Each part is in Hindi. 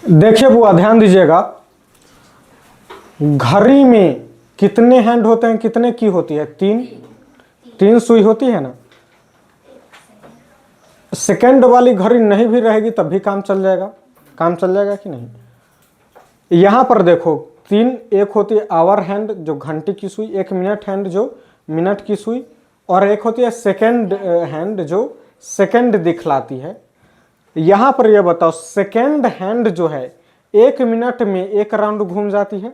देखिए बुआ, ध्यान दीजिएगा, घड़ी में कितने हैंड होते हैं, कितने की होती है? तीन सुई होती है ना। सेकंड वाली घड़ी नहीं भी रहेगी तब भी काम चल जाएगा, काम चल जाएगा कि नहीं? यहां पर देखो तीन, एक होती है आवर हैंड जो घंटे की सुई, एक मिनट हैंड जो मिनट की सुई, और एक होती है सेकंड हैंड जो सेकंड दिखलाती है। यहां पर यह बताओ, सेकंड हैंड जो है 1 मिनट में 1 राउंड घूम जाती है,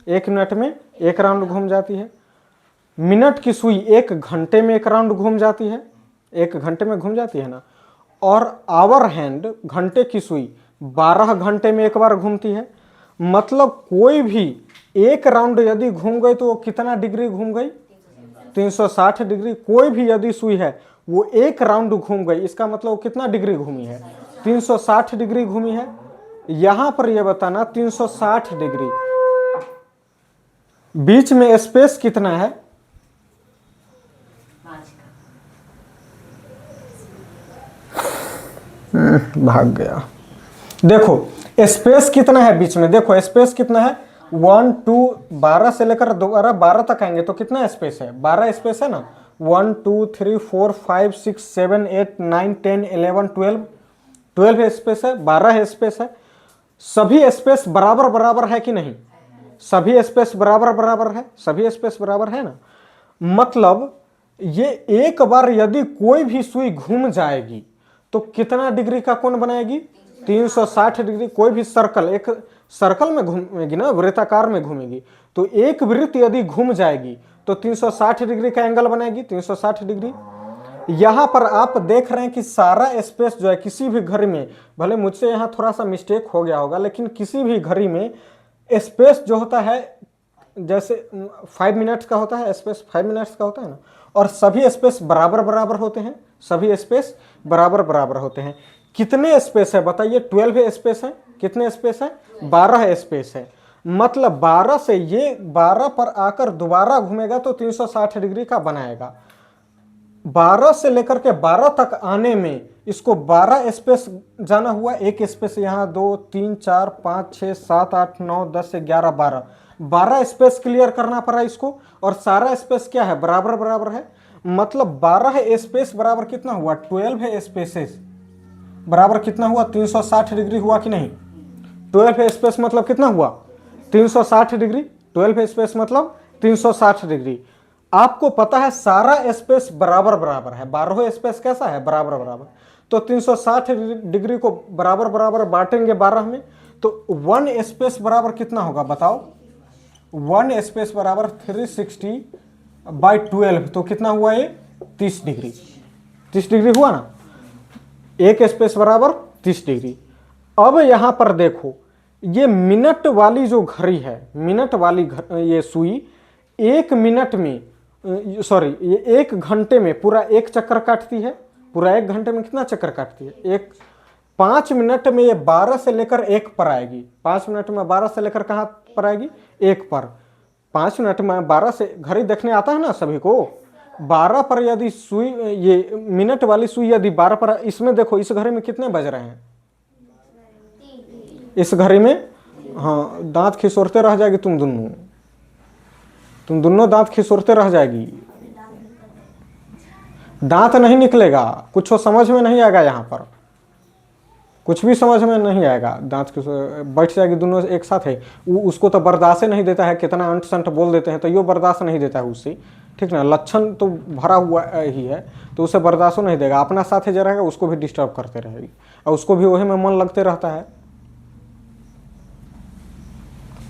1 मिनट में 1 राउंड घूम जाती है। मिनट की सुई 1 घंटे में 1 राउंड घूम जाती है, 1 घंटे में घूम जाती है ना। और आवर हैंड घंटे की सुई 12 घंटे में 1 बार घूमती है। मतलब कोई भी 1 राउंड यदि घूम गई तो वो कितना डिग्री घूम गई? 360 डिग्री। कोई भी यदि सुई है वो 1 राउंड घूम गई, इसका मतलब वो कितना डिग्री घूमी है? 360 डिग्री घूमी है। यहां पर यह बताना 360 डिग्री, बीच में स्पेस कितना है? भाग गया। देखो स्पेस कितना है बीच में, देखो स्पेस कितना है? 1 2 12 से लेकर दोबारा 12 तक आएंगे तो कितना स्पेस है? 12 स्पेस है ना। 1 2 3 4 5 6 7 8 9 10 11 12 स्पेस है, 12 स्पेस है। सभी स्पेस बराबर बराबर है कि नहीं? सभी स्पेस बराबर बराबर है, सभी स्पेस बराबर है ना। मतलब ये एक बार यदि कोई भी सुई घूम जाएगी तो कितना डिग्री का कोण बनाएगी? 360 डिग्री। कोई भी सर्कल, एक सर्कल में घूमेगी ना, वृत्ताकार में घूमेगी, तो एक वृत्त यदि घूम जाएगी तो 360 डिग्री का एंगल बनाएगी, 360 डिग्री। यहां पर आप देख रहे हैं कि सारा स्पेस जो है किसी भी घड़ी में, भले मुझसे यहां थोड़ा सा मिस्टेक हो गया होगा, लेकिन किसी भी घड़ी में स्पेस जो होता है, जैसे 5 मिनट्स का होता है स्पेस, 5 मिनट्स का होता है ना, और सभी स्पेस बराबर बराबर होते हैं, सभी स्पेस बराबर बराबर होते हैं। कितने स्पेस है बताइए? 12 स्पेस है। कितने स्पेस है? 12 स्पेस है। मतलब 12 से ये 12 पर आकर दोबारा घूमेगा तो 360 डिग्री का बनाएगा। 12 से लेकर के 12 तक आने में इसको 12 स्पेस जाना हुआ, एक स्पेस यहाँ 2 3 4 5 6 7 8 9 10 11 12, 12 स्पेस क्लियर करना पड़ा इसको। और सारा स्पेस क्या है? बराबर बराबर है। मतलब 12 स्पेस बराबर कितना हुआ? 12 स्पेसेस बराबर कितना हुआ? 360 डिग्री हुआ कि नहीं? 12 स्पेस मतलब कितना हुआ? 360 डिग्री। 12 स्पेस मतलब 360 डिग्री। आपको पता है सारा स्पेस बराबर बराबर है, 12 स्पेस कैसा है? बराबर बराबर। तो 360 डिग्री को बराबर बराबर बांटेंगे 12 में, तो 1 स्पेस बराबर कितना होगा बताओ? 1 स्पेस बराबर 360/12, तो कितना हुआ ये? 30 डिग्री। 30 डिग्री हुआ ना। एक स्पेस बराबर 30 डिग्री। अब यहां पर देखो, ये मिनट वाली जो घड़ी है, मिनट वाली ये सुई 1 मिनट में, सॉरी, ये 1 घंटे में पूरा 1 चक्कर काटती है। पूरा 1 घंटे में कितना चक्कर काटती है? 1। 5 मिनट में ये 12 से लेकर 1 पर आएगी। 5 मिनट में 12 से लेकर कहां पर आएगी? 1 पर। 5 मिनट में 12 से, घड़ी देखने आता है ना सभी को, 12 पर यदि सुई, ये मिनट वाली सुई यदि 12 पर, इसमें देखो इस घड़ी में कितने बज रहे हैं? इस घड़ी में, हाँ, दांत खिसोरते रह जाएगी तुम दोनों दांत खिसोरते रह जाएगी, दांत नहीं निकलेगा, कुछ समझ में नहीं आएगा, यहां पर कुछ भी समझ में नहीं आएगा। दांत बैठ जाएगी दोनों एक साथ है। उसको तो बर्दाश्त नहीं देता है, कितना अंट संट बोल देते हैं तो यो बर्दाश्त नहीं देता है उससे, ठीक ना। लक्षण तो भरा हुआ ही है तो उसे बर्दाश्त नहीं देगा, अपना साथ जो रहेगा उसको भी डिस्टर्ब करते रहेगी और उसको भी वही में मन लगते रहता है।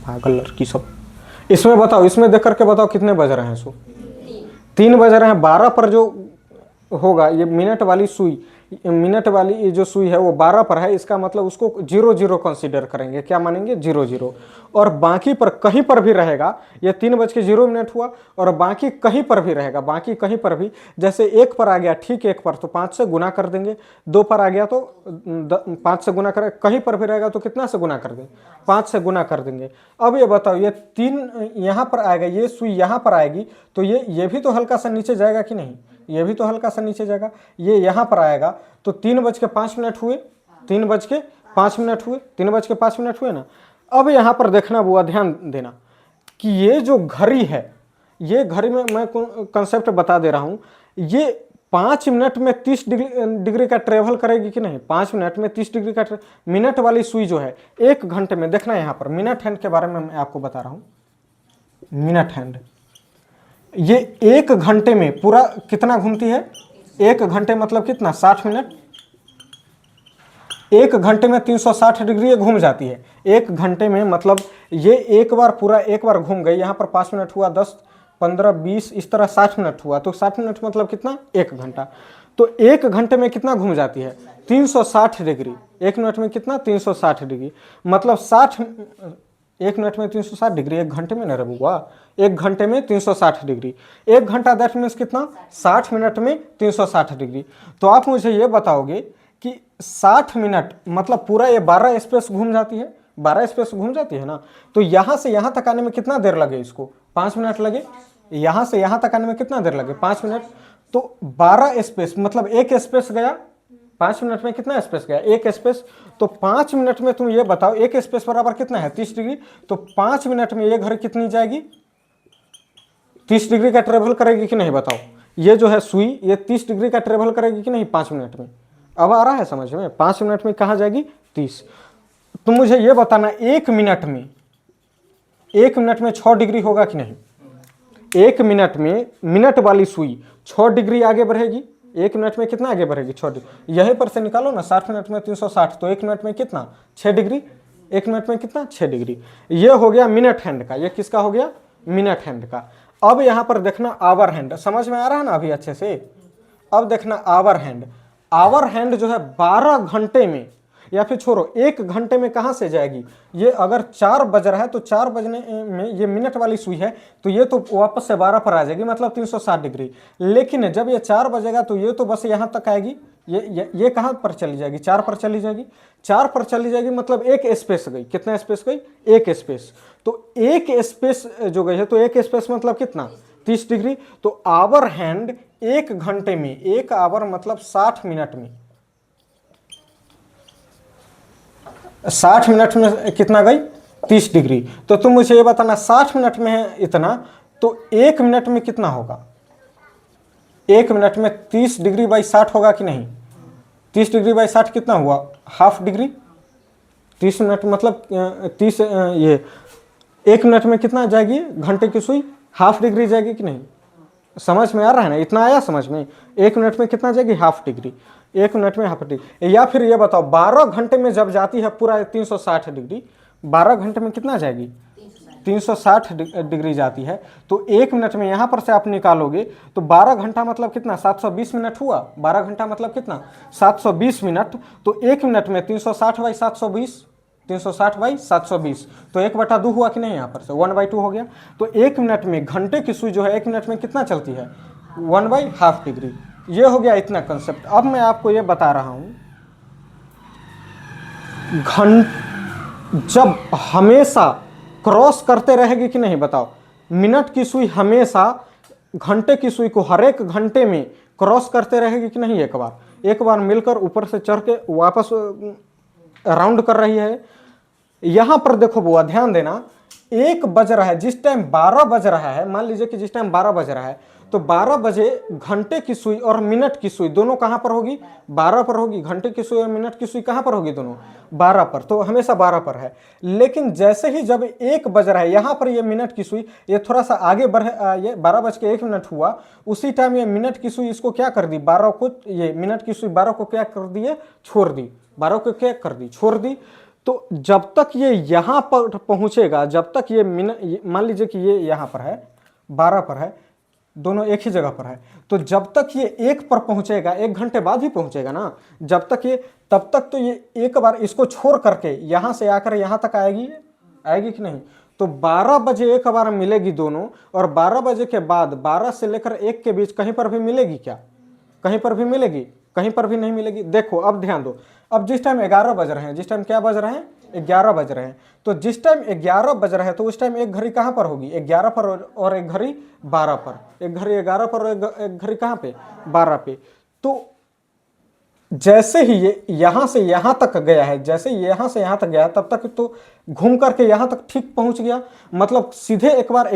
पागल लड़की सब। इसमें बताओ, इसमें देख करके बताओ कितने बज रहे हैं? 3 बज रहे हैं। 12 पर जो होगा, ये मिनट वाली सुई, मिनट वाली ये जो सुई है वो 12 पर है, इसका मतलब उसको 0 0 कंसीडर करेंगे। क्या मानेंगे? 0 0। और बाकी पर कहीं पर भी रहेगा, ये 3:0 हुआ, और बाकी कहीं पर भी रहेगा, बाकी कहीं पर भी, जैसे 1 पर आ गया, ठीक 1 पर तो 5 से गुना कर देंगे, 2 पर आ गया तो 5 से गुना करें, कहीं पर भी रहेगा तो कितना से गुना कर देंगे? 5 से गुना कर देंगे। अब ये बताओ, ये 3 यहाँ पर आएगा, ये सुई यहाँ पर आएगी तो ये भी तो हल्का सा नीचे जाएगा कि नहीं? ये भी तो हल्का सा नीचे जाएगा। ये यहाँ पर आएगा तो 3:05 हुए, 3 5 मिनट हुए, 3:05 हुए ना। अब यहाँ पर देखना बुआ, ध्यान देना कि ये जो घड़ी है, ये घड़ी में मैं कंसेप्ट बता दे रहा हूँ, ये 5 मिनट में 30 डिग्री का ट्रेवल करेगी कि नहीं। 5 मिनट में 30 डिग्री का मिनट वाली सुई जो है 1 घंटे में, देखना यहाँ पर मिनट हैंड के बारे में मैं आपको बता रहा हूँ। मिनट हैंड ये 1 घंटे में पूरा कितना घूमती है, 1 घंटे मतलब कितना, 60 मिनट। 1 घंटे में 360 डिग्री ये घूम जाती है। 1 घंटे में मतलब ये एक बार पूरा एक बार घूम गई। यहाँ पर 5 मिनट हुआ, 10, 15, 20, इस तरह 60 मिनट हुआ। तो 60 मिनट मतलब कितना, 1 घंटा। तो 1 घंटे में कितना घूम जाती है, 360 डिग्री। 1 मिनट में कितना, 360 डिग्री। मतलब 1 मिनट में 360 डिग्री, 1 घंटे में न रहूँगा, 1 घंटे में 360 डिग्री। 1 घंटा दैट मीन्स कितना, 60 मिनट में 360 डिग्री। तो आप मुझे ये बताओगे कि 60 मिनट मतलब पूरा ये 12 स्पेस घूम जाती है, 12 स्पेस घूम जाती है ना। तो यहाँ से यहाँ तक आने में कितना देर लगे, इसको 5 मिनट लगे। यहाँ से यहाँ तक आने में कितना देर लगे, 5 मिनट। तो 12 स्पेस मतलब 1 स्पेस गया, 5 मिनट में कितना स्पेस गया, 1 स्पेस। तो 5 मिनट में तुम ये बताओ 1 स्पेस बराबर कितना है, 30 डिग्री। तो 5 मिनट में ये घड़ी कितनी जाएगी, 30 डिग्री का ट्रेवल करेगी कि नहीं बताओ। ये जो है सुई ये 30 डिग्री का ट्रेवल करेगी कि नहीं 5 मिनट में। अब आ रहा है समझ में, 5 मिनट में कहाँ जाएगी, 30। तुम मुझे ये बताना 1 मिनट में, 1 मिनट में 6 डिग्री होगा कि नहीं। 1 मिनट में मिनट वाली सुई 6 डिग्री आगे बढ़ेगी। 1 मिनट में कितना आगे बढ़ेगी, 6 डिग्री। यहीं पर से निकालो ना, 60 मिनट में 360, तो 1 मिनट में कितना, 6 डिग्री। 1 मिनट में कितना, 6 डिग्री। ये हो गया मिनट हैंड का। ये किसका हो गया, मिनट हैंड का। अब यहां पर देखना आवर हैंड, समझ में आ रहा है ना अभी अच्छे से। अब देखना आवर हैंड। आवर हैंड जो है 12 घंटे में, या फिर छोड़ो 1 घंटे में कहां से जाएगी। ये अगर 4 बज रहा है तो 4 बजने में ये मिनट वाली सुई है, तो ये तो वापस से 12 पर आ जाएगी, मतलब 360 डिग्री। लेकिन जब ये 4 बजेगा तो ये तो बस यहां तक आएगी। ये कहां पर चली जाएगी, 4 पर चली जाएगी। 4 पर चली जाएगी मतलब 1 स्पेस गई। कितना स्पेस गई, 1 स्पेस। तो 1 स्पेस जो गई है, तो 1 स्पेस मतलब कितना, 30 डिग्री। तो आवर हैंड 1 घंटे में, 1 आवर मतलब 60 मिनट में, 60 मिनट में कितना गई, 30 डिग्री। तो तुम मुझे ये बताना 60 मिनट में है इतना, तो 1 मिनट में कितना होगा। 1 मिनट में 30 डिग्री बाई 60 होगा कि नहीं। 30 डिग्री बाई 60 कितना हुआ, हाफ डिग्री। 30 मिनट मतलब 30 ये 1 मिनट में कितना जाएगी घंटे की सुई, हाफ डिग्री जाएगी कि नहीं। समझ में आ रहा है ना, इतना आया समझ में। 1 मिनट में कितना जाएगी, हाफ डिग्री। 1 मिनट में हाफ डिग्री। या फिर ये बताओ 12 घंटे में जब जाती है पूरा 360 डिग्री, 12 घंटे में कितना जाएगी, 360 डिग्री जाती है। तो 1 मिनट में यहां पर से आप निकालोगे तो 12 घंटा मतलब कितना, 720 मिनट हुआ। 12 घंटा मतलब कितना, 720 मिनट। तो 1 मिनट में 360 बाई 720, 360 बाई 720, तो 1/2 हुआ कि नहीं, यहाँ पर से 1/2 हो गया। तो 1 मिनट में घंटे की सुई जो है 1 मिनट में कितना चलती है, 1/2 डिग्री। ये हो गया इतना कंसेप्ट। अब मैं आपको ये बता रहा हूं, जब हमेशा क्रॉस करते रहेगी कि नहीं बताओ। मिनट की सुई हमेशा घंटे की सुई को हर एक घंटे में क्रॉस करते रहेगी कि नहीं। एक बार मिलकर ऊपर से चढ़ के वापस राउंड कर रही है। यहां पर देखो बुआ ध्यान देना, 1 बज रहा है, जिस टाइम 12 बज रहा है, मान लीजिए कि जिस टाइम 12 बज रहा है, तो 12 बजे घंटे की सुई और मिनट की सुई दोनों कहां पर होगी, 12 पर होगी। घंटे की सुई और मिनट की सुई कहां पर होगी, दोनों 12 पर। तो हमेशा 12 पर है। लेकिन जैसे ही जब 1 बज रहा है, यहां पर ये मिनट की सुई ये थोड़ा सा आगे बढ़े, ये 12:01 हुआ, उसी टाइम ये मिनट की सुई इसको क्या कर दी, 12 को, ये मिनट की सुई 12 को क्या कर दिए, छोड़ दी। 12 को क्या कर दी, छोड़ दी। तो जब तक ये यहां पर पहुंचेगा, जब तक ये मिनट, मान लीजिए कि ये यहां पर है, 12 पर है, दोनों एक ही जगह पर है। तो जब तक ये 1 पर पहुंचेगा, 1 घंटे बाद ही पहुंचेगा ना, जब तक ये, तब तक तो ये एक बार इसको छोड़ करके यहां से आकर यहां तक आएगी कि नहीं। तो 12 बजे एक बार मिलेगी दोनों, और 12 बजे के बाद 12 से लेकर 1 के बीच कहीं पर भी मिलेगी क्या, कहीं पर भी मिलेगी, कहीं पर भी नहीं मिलेगी। देखो अब ध्यान दो, अब जिस टाइम 11 बज रहे हैं, जिस टाइम क्या बज रहे हैं, 11 बज रहे हैं, तो जिस टाइम 11 बज रहे हैं तो उस टाइम एक घड़ी कहां पर होगी, 11 पर, और एक घड़ी 12 पर। एक घड़ी 11 पर और एक घड़ी कहां पे, 12 पे। तो जैसे ही ये यहां से यहां तक गया है, जैसे यहां से यहां तक गया तब तक तो घूम करके यहां तक ठीक पहुंच गया, मतलब सीधे एक बार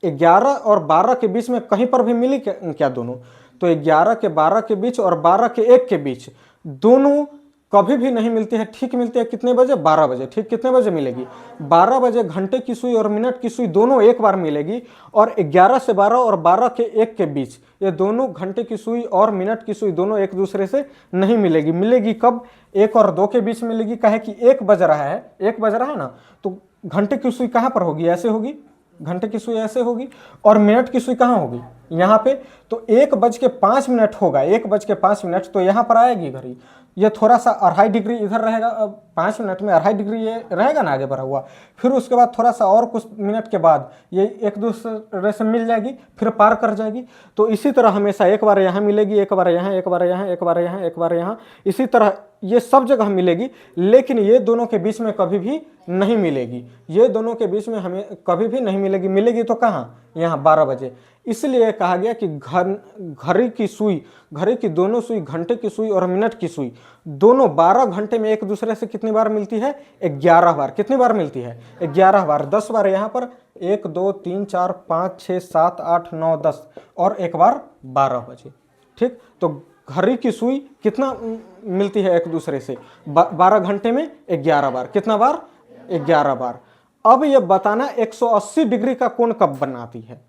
11 और 12 के बीच में कहीं पर भी मिली क्या दोनों? तो 11 के 12 के बीच और 12 के 1 के बीच दोनों कभी भी नहीं मिलती है। ठीक मिलती है कितने बजे? 12 बजे। ठीक कितने बजे मिलेगी? 12 बजे घंटे की सुई और मिनट की सुई दोनों एक बार मिलेगी, और 11 से 12 और 12 के 1 के बीच ये दोनों घंटे की सुई और मिनट की सुई दोनों एक दूसरे से नहीं मिलेगी। मिलेगी कब? 1 और 2 के बीच मिलेगी। कहे कि 1 बज रहा है, 1 बज रहा है ना, तो घंटे की सुई कहाँ पर होगी? ऐसे होगी, घंटे की सुई ऐसे होगी, और मिनट की सुई कहाँ होगी? यहाँ पे। तो 1:05 होगा, 1:05, तो यहाँ पर आएगी घड़ी। ये थोड़ा सा 2.5 डिग्री इधर रहेगा, अब 5 मिनट में 2.5 डिग्री ये रहेगा ना आगे बढ़ा हुआ। फिर उसके बाद थोड़ा सा और कुछ मिनट के बाद ये एक दूसरे से मिल जाएगी, फिर पार कर जाएगी। तो इसी तरह हमेशा एक बार यहाँ मिलेगी, एक बार यहाँ, एक बार यहाँ, एक बार यहाँ, एक बार यहाँ, इसी तरह ये सब जगह मिलेगी। लेकिन ये दोनों के बीच में कभी भी नहीं मिलेगी, ये दोनों के बीच में हमें कभी भी नहीं मिलेगी। मिलेगी तो कहाँ? यहाँ 12 बजे। इसलिए कहा गया कि घड़ी की सुई, घड़ी की दोनों सुई, घंटे की सुई और मिनट की सुई दोनों 12 घंटे में एक दूसरे से कितनी बार मिलती है? 11 बार। कितनी बार मिलती है? 11 बार। 10 बार यहाँ पर, 1 2 3 4 5 6 7 8 9 10, और एक बार 12 बजे। ठीक, तो घड़ी की सुई कितना मिलती है एक दूसरे से? 12 घंटे में 11 बार। कितना बार? 11 बार। अब ये बताना 180 डिग्री का कोण कब बनाती है?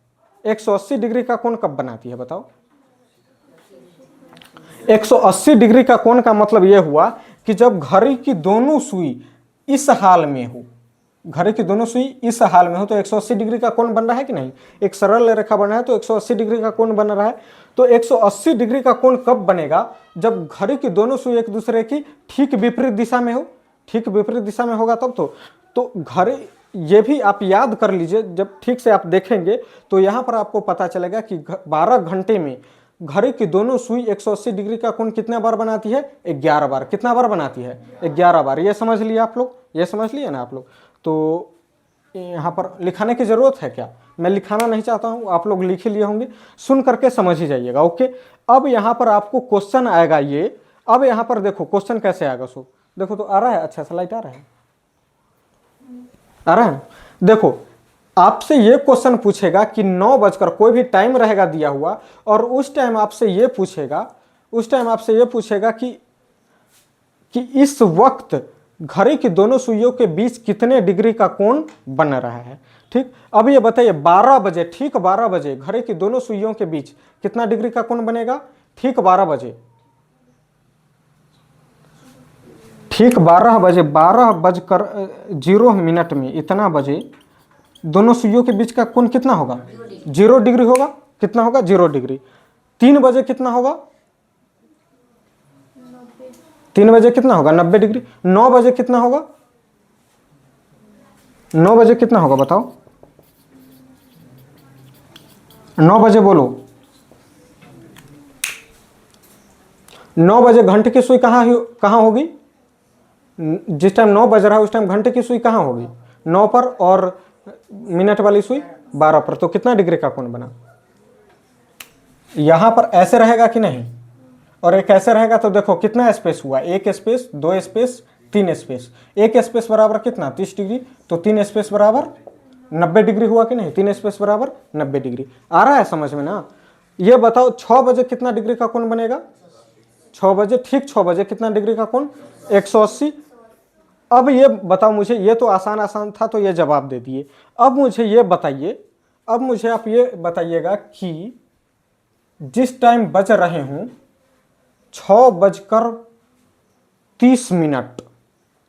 180 डिग्री का कोण कब बनाती है बताओ? 180 डिग्री का कोण का मतलब यह हुआ कि जब घड़ी की दोनों सुई इस हाल में हो, घड़ी की दोनों सुई इस हाल में हो, तो 180 डिग्री का कोण बन रहा है कि नहीं? एक सरल रेखा बना है तो 180 डिग्री का कोण बन रहा है। तो 180 डिग्री का कोण कब बनेगा? जब घड़ी की दोनों सुई एक दूसरे की ठीक विपरीत दिशा में हो। ठीक विपरीत दिशा में होगा तब तो घड़ी, ये भी आप याद कर लीजिए, जब ठीक से आप देखेंगे तो यहां पर आपको पता चलेगा कि 12 घंटे में घड़ी की दोनों सुई 180 डिग्री का कोण कितना बार बनाती है? 11 बार। कितना बार बनाती है? 11 बार। ये समझ लिए आप लोग? ये समझ लिए ना आप लोग? तो यहाँ पर लिखाने की जरूरत है क्या? मैं लिखाना नहीं चाहता हूँ, आप लोग लिख लिए होंगे, सुन करके समझ ही जाइएगा। ओके, अब यहाँ पर आपको क्वेश्चन आएगा ये। अब यहाँ पर देखो क्वेश्चन कैसे आएगा। सो देखो तो आ रहा है, अच्छा स्लाइड आ रहा है, आ रहा है। देखो आपसे ये क्वेश्चन पूछेगा कि 9 बजकर, कोई भी टाइम रहेगा दिया हुआ, और उस टाइम आपसे ये पूछेगा, कि इस वक्त घड़ी की दोनों सुइयों के बीच कितने डिग्री का कोण बन रहा है। ठीक, अब ये बताइए 12 बजे, ठीक 12 बजे घड़ी की दोनों सुइयों के बीच कितना डिग्री का कोण बनेगा? ठीक 12 बजे, ठीक 12 बजे, 12:0 में इतना बजे दोनों सुइयों के बीच का कोण कितना होगा? 0 डिग्री होगा। कितना होगा? 0 डिग्री। 3 बजे कितना होगा? 3 बजे कितना होगा? 90 डिग्री। 9 बजे कितना होगा? 9 बजे कितना होगा बताओ? 9 बजे बोलो। 9 बजे घंटे की सुई कहाँ होगी? जिस टाइम 9 बज रहा है उस टाइम घंटे की सुई कहाँ होगी? 9 पर, और मिनट वाली सुई 12 पर। तो कितना डिग्री का कोण बना? यहां पर ऐसे रहेगा कि नहीं? और एक ऐसे रहेगा, तो देखो कितना स्पेस हुआ? 1 स्पेस, 2 स्पेस, 3 स्पेस। 1 स्पेस बराबर कितना? 30 डिग्री। तो 3 स्पेस बराबर 90 डिग्री हुआ कि नहीं? 3 स्पेस बराबर 90 डिग्री। आ रहा है समझ में ना? ये बताओ 6 बजे कितना डिग्री का कोण बनेगा? 6 बजे, ठीक 6 बजे कितना डिग्री का कोण? 180। अब ये बताओ मुझे, ये तो आसान था तो ये जवाब दे दिए। अब मुझे ये बताइए, अब मुझे आप ये बताइएगा कि जिस टाइम बज रहे हूं 6:30,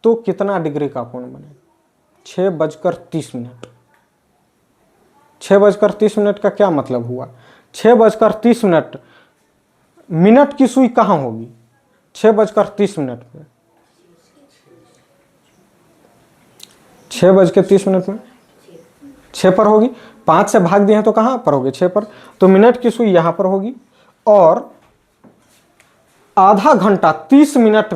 तो कितना डिग्री का कोण बनेगा? 6:30। 6:30 का क्या मतलब हुआ? 6:30 मिनट की सुई कहां होगी? 6:30 में 6:30 में 6 पर होगी। 5 से भाग दिए हैं तो कहां पर होगी? 6 पर। तो मिनट की सुई यहां पर होगी। और आधा घंटा 30 मिनट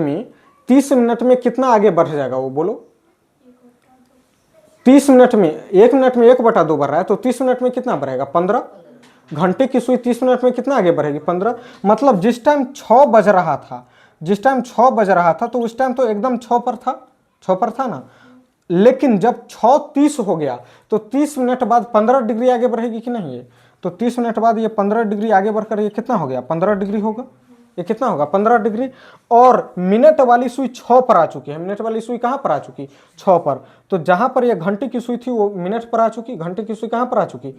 में कितना आगे बढ़ जाएगा वो बोलो? 30 मिनट में, 1 मिनट में 1/2 बढ़ रहा है, तो 30 मिनट में कितना बढ़ेगा? 15। घंटे की सुई 30 मिनट में कितना आगे बढ़ेगी? 15। मतलब जिस टाइम 6 बज रहा था, जिस टाइम 6 बज रहा था तो उस टाइम तो एकदम 6 पर था, 6 पर था ना। लेकिन जब 6:30 हो गया तो 30 मिनट बाद 15 डिग्री आगे बढ़ेगी कि नहीं? ये तो 30 मिनट बाद ये 15 डिग्री आगे बढ़कर ये कितना हो गया? 15 डिग्री होगा। ये कितना होगा? 15 डिग्री। और मिनट वाली सुई 6 पर आ चुकी है। मिनट वाली सुई कहां पर आ चुकी? 6 पर। तो जहां पर ये घंटे की सुई थी वो मिनट पर आ चुकी। घंटे की सुई कहां पर आ चुकी?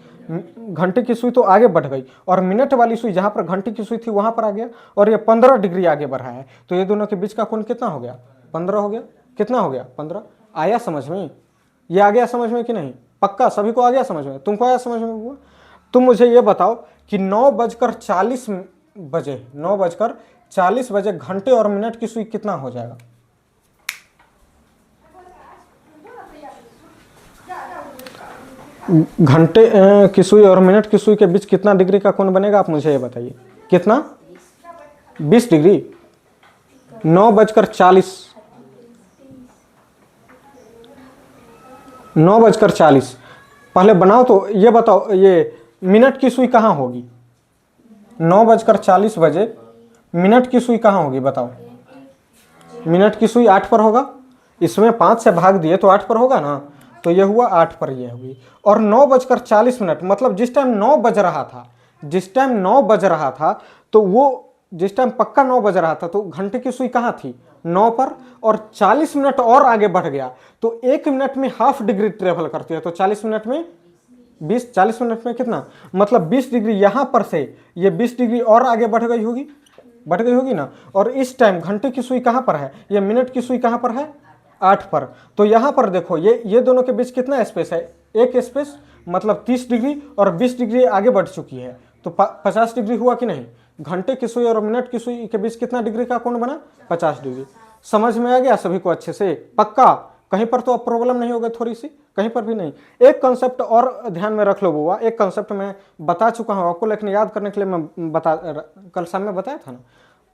घंटे की सुई तो आगे बढ़ गई, और मिनट वाली सुई जहां पर घंटे की सुई थी वहां पर आ गया, और ये 15 डिग्री आगे बढ़ा है। तो ये दोनों के बीच का कोण कितना हो गया? 15 हो गया। कितना हो गया? 15। आया समझ में? ये आ गया समझ में कि नहीं? पक्का सभी को आ गया समझ में? तुमको आया समझ में हुआ? तुम मुझे ये बताओ कि 9:40 बजे घंटे और मिनट की सुई कितना हो जाएगा? घंटे की सुई और मिनट की सुई के बीच कितना डिग्री का कोण बनेगा? आप मुझे ये बताइए। कितना? 20 डिग्री। 9:40 9:40 पहले बनाओ तो ये बताओ, ये मिनट की सुई कहाँ होगी? 9:40 बजे मिनट की सुई कहाँ होगी बताओ? मिनट की सुई 8 पर होगा। इसमें 5 से भाग दिए तो 8 पर होगा ना। तो ये हुआ 8 पर, ये हुई। और 9:40 मतलब जिस टाइम 9 बज रहा था, जिस टाइम 9 बज रहा था तो वो जिस टाइम पक्का 9 बज रहा था तो घंटे की सुई कहाँ थी? 9 पर। और 40 मिनट और आगे बढ़ गया तो 1 मिनट में हाफ डिग्री ट्रेवल करती है। तो 40 मिनट में 40 मिनट में कितना? मतलब 20 डिग्री यहां पर से ये 20 डिग्री और आगे बढ़ गई होगी, बढ़ गई होगी ना। और इस टाइम घंटे की सुई कहां पर है? ये मिनट की सुई कहां पर है? 8 पर। तो यहां पर देखो ये दोनों के बीच कितना स्पेस है? एक स्पेस। मतलब 30 डिग्री और 20 डिग्री आगे बढ़ चुकी है तो 50 डिग्री हुआ कि नहीं? घंटे की सुई और मिनट की सुई के बीच कितना डिग्री का कोण बना? 50 डिग्री। समझ में आ गया सभी को अच्छे से? पक्का? कहीं पर तो अब प्रॉब्लम नहीं होगी थोड़ी सी? कहीं पर भी नहीं। एक कंसेप्ट और ध्यान में रख लो बुआ, एक कंसेप्ट मैं बता चुका हूं आपको, लेकिन याद करने के लिए मैं कल सामने बताया था ना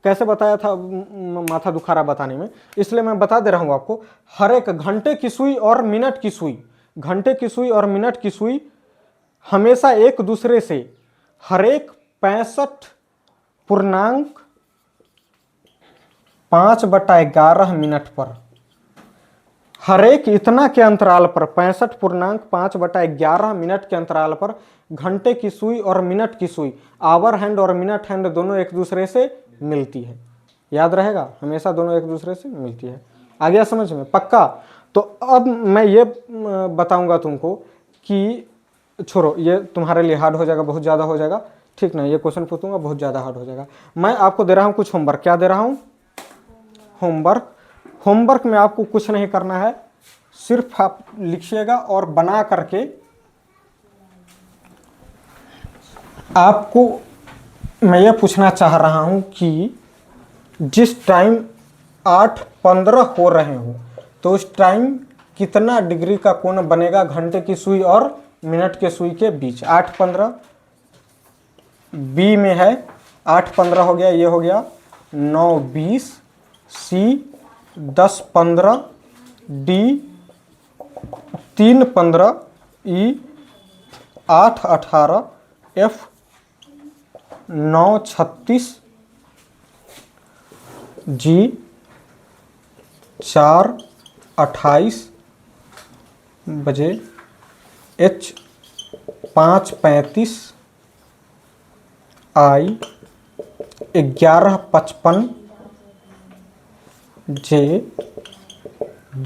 कैसे बताया था, माथा दुखा रहा बताने में, इसलिए मैं बता दे रहा हूं आपको। हर एक घंटे की सुई और मिनट की सुई, घंटे की सुई और मिनट की सुई हमेशा एक दूसरे से हर एक 65.5/11 मिनट पर, हर एक इतना के अंतराल पर 65.5/11 मिनट के अंतराल पर घंटे की सुई और मिनट की सुई, आवर हैंड और मिनट हैंड दोनों एक दूसरे से मिलती है। याद रहेगा, हमेशा दोनों एक दूसरे से मिलती है। आ गया समझ में? पक्का? तो अब मैं ये बताऊंगा तुमको कि छोड़ो, ये तुम्हारे लिए हार्ड हो जाएगा, बहुत ज़्यादा हो जाएगा, ठीक ना। ये क्वेश्चन पूछूंगा बहुत ज़्यादा हार्ड हो जाएगा। मैं आपको दे रहा हूँ कुछ होमवर्क। क्या दे रहा हूँ? होमवर्क। होमवर्क में आपको कुछ नहीं करना है, सिर्फ आप लिखिएगा और बना करके आपको मैं ये पूछना चाह रहा हूं कि जिस टाइम 8:15 हो रहे हो तो उस टाइम कितना डिग्री का कोण बनेगा घंटे की सुई और मिनट के सुई के बीच? 8:15 बी में है, 8:15 हो गया, ये हो गया 9:20, सी 10:15, डी 3:15, ई 8:18, एफ 9:36, जी 4:28 बजे, एच 5:35, आई 11:55, जे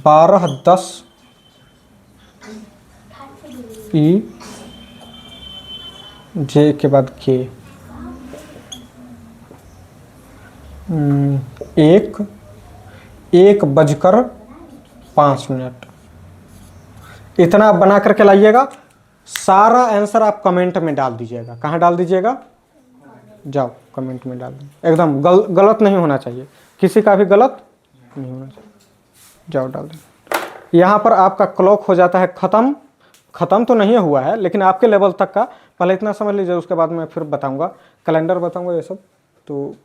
12:10, ई जे के बाद के 1:05। इतना बना करके लाइएगा। सारा आंसर आप कमेंट में डाल दीजिएगा। कहाँ डाल दीजिएगा? जाओ कमेंट में डाल दीजिए। एकदम गलत नहीं होना चाहिए, किसी का भी गलत नहीं होना चाहिए। जाओ डाल दीजिए। यहाँ पर आपका क्लॉक हो जाता है ख़त्म। ख़त्म तो नहीं हुआ है लेकिन आपके लेवल तक का, पहले इतना समझ लीजिए, उसके बाद मैं फिर बताऊँगा, कैलेंडर बताऊँगा ये सब। तो